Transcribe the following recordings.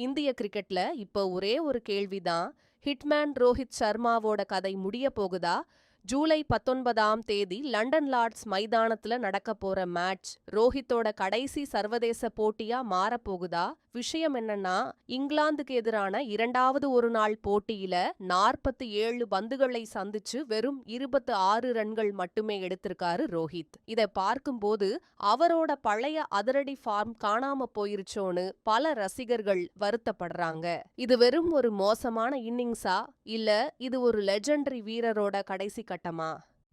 இந்திய கிரிக்கெட்ல இப்போ ஒரே ஒரு கேள்விதான். ஹிட்மேன் ரோஹித் சர்மாவோட கதை முடிய போகுதா? ஜூலை 19ஆம் தேதி லண்டன் லார்ட்ஸ் மைதானத்துல நடக்க போற மேட்ச் ரோஹித்தோட கடைசி சர்வதேச போட்டியா மாறப்போகுதா? விஷயம் என்னன்னா, இங்கிலாந்துக்கு எதிரான 2வது ஒருநாள் போட்டியில 47 பந்துகளை சந்திச்சு வெறும் 26 ரன்கள் மட்டுமே எடுத்திருக்காரு ரோஹித். இதை பார்க்கும்போது அவரோட பழைய அதிரடி ஃபார்ம் காணாம போயிருச்சோன்னு பல ரசிகர்கள் வருத்தப்படுறாங்க. இது வெறும் ஒரு மோசமான இன்னிங்ஸா, இல்ல இது ஒரு லெஜெண்டரி வீரரோட கடைசி கட்டமா?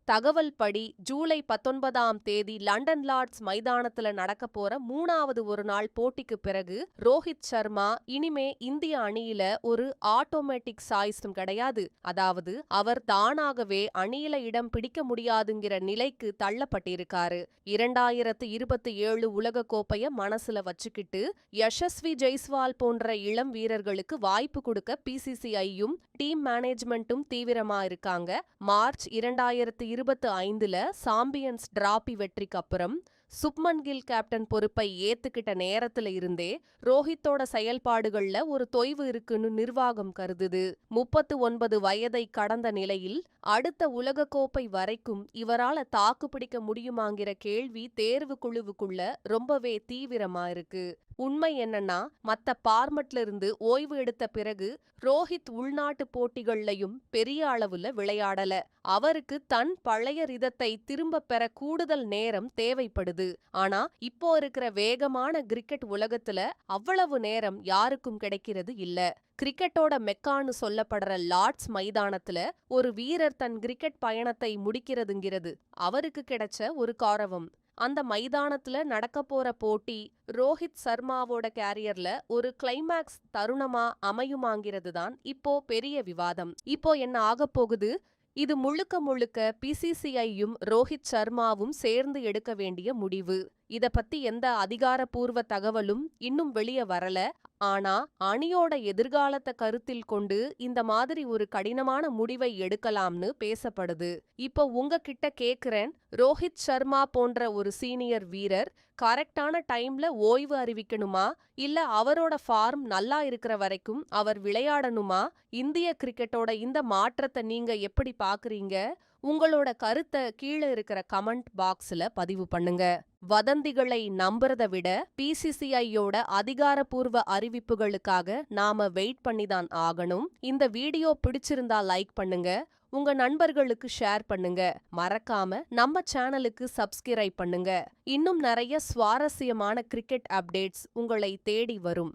தகவல் படி ஜூலை 19ஆம் தேதி லண்டன் லார்ட்ஸ் மைதானத்துல நடக்க போற 3வது ஒருநாள் போட்டிக்கு பிறகு ரோஹித் சர்மா இனிமே இந்திய அணியில ஒரு ஆட்டோமேட்டிக் சாய்ஸும் கிடையாது. அதாவது அவர் தானாகவே அணியில இடம் பிடிக்க முடியாதுங்கிற நிலைக்கு தள்ளப்பட்டிருக்காரு. 2027 உலக கோப்பைய மனசுல வச்சுக்கிட்டு யஷஸ்வி ஜெய்ஸ்வால் போன்ற இளம் வீரர்களுக்கு வாய்ப்பு கொடுக்க பிசிசிஐயும் டீம் மேனேஜ்மெண்ட்டும் தீவிரமா இருக்காங்க. மார்ச் 2025ல சாம்பியன்ஸ் டிராபி வெற்றிக்கு அப்புறம் சுப்மன் கில் கேப்டன் பொறுப்பை ஏத்துக்கிட்ட நேரத்துல இருந்தே ரோஹித்தோட செயல்பாடுகள்ல ஒரு தொய்வு இருக்குன்னு நிர்வாகம் கருதுது. 39 வயதை கடந்த நிலையில் அடுத்த உலகக்கோப்பை வரைக்கும் இவரால தாக்கு பிடிக்க முடியுமாங்கிற கேள்வி தேர்வு குழுவுக்குள்ள ரொம்பவே தீவிரமா இருக்கு. உண்மை என்னன்னா, மத்த பார்மட்ல இருந்து ஓய்வு எடுத்த பிறகு ரோஹித் உள்நாட்டு போட்டிகள்லயும் பெரிய அளவுல விளையாடல. அவருக்கு தன் பழைய ரிதத்தை திரும்ப பெற கூடுதல் நேரம் தேவைப்படுது. ஆனா இப்போ இருக்கிற வேகமான கிரிக்கெட் உலகத்துல அவ்வளவு நேரம் யாருக்கும் கிடைக்கிறது இல்ல. கிரிக்கெட்டோட மெக்கான்னு சொல்லப்படுற லார்ட்ஸ் மைதானத்துல ஒரு வீரர் தன் கிரிக்கெட் பயணத்தை முடிக்கிறதுங்கிறது அவருக்கு கிடைச்ச ஒரு கௌரவம். அந்த மைதானத்துல நடக்க போற போட்டி ரோஹித் சர்மாவோட கேரியர்ல ஒரு கிளைமேக்ஸ் தருணமா அமையுமாங்கிறதுதான் இப்போ பெரிய விவாதம். இப்போ என்ன ஆகப் போகுது? இது முழுக்க முழுக்க பிசிசிஐயும் ரோஹித் சர்மாவும் சேர்ந்து எடுக்க வேண்டிய முடிவு. இத பத்தி எந்த அதிகாரப்பூர்வ தகவலும் இன்னும் வெளிய வரல. ஆனா அணியோட எதிர்காலத்தை கருத்தில் கொண்டு இந்த மாதிரி ஒரு கடினமான முடிவை எடுக்கலாம்னு பேசப்படுது. இப்போ உங்ககிட்ட கேக்குறேன், ரோஹித் சர்மா போன்ற ஒரு சீனியர் வீரர் கரெக்டான டைம்ல ஓய்வு அறிவிக்கணுமா, இல்ல அவரோட ஃபார்ம் நல்லா இருக்கிற வரைக்கும் அவர் விளையாடணுமா? இந்திய கிரிக்கெட்டோட இந்த மாற்றத்தை நீங்க எப்படி பாக்குறீங்க? உங்களோட கருத்தை கீழே இருக்கிற கமெண்ட் பாக்ஸ்ல பதிவு பண்ணுங்க. வதந்திகளை நம்புறத விட பிசிசிஐயோட அதிகாரப்பூர்வ அறிவிப்புகளுக்காக நாம வெயிட் பண்ணிதான் ஆகணும். இந்த வீடியோ பிடிச்சிருந்தா லைக் பண்ணுங்க, உங்க நண்பர்களுக்கு ஷேர் பண்ணுங்க. மறக்காம நம்ம சேனலுக்கு சப்ஸ்கிரைப் பண்ணுங்க. இன்னும் நிறைய சுவாரஸ்யமான கிரிக்கெட் அப்டேட்ஸ் உங்களை தேடி வரும்.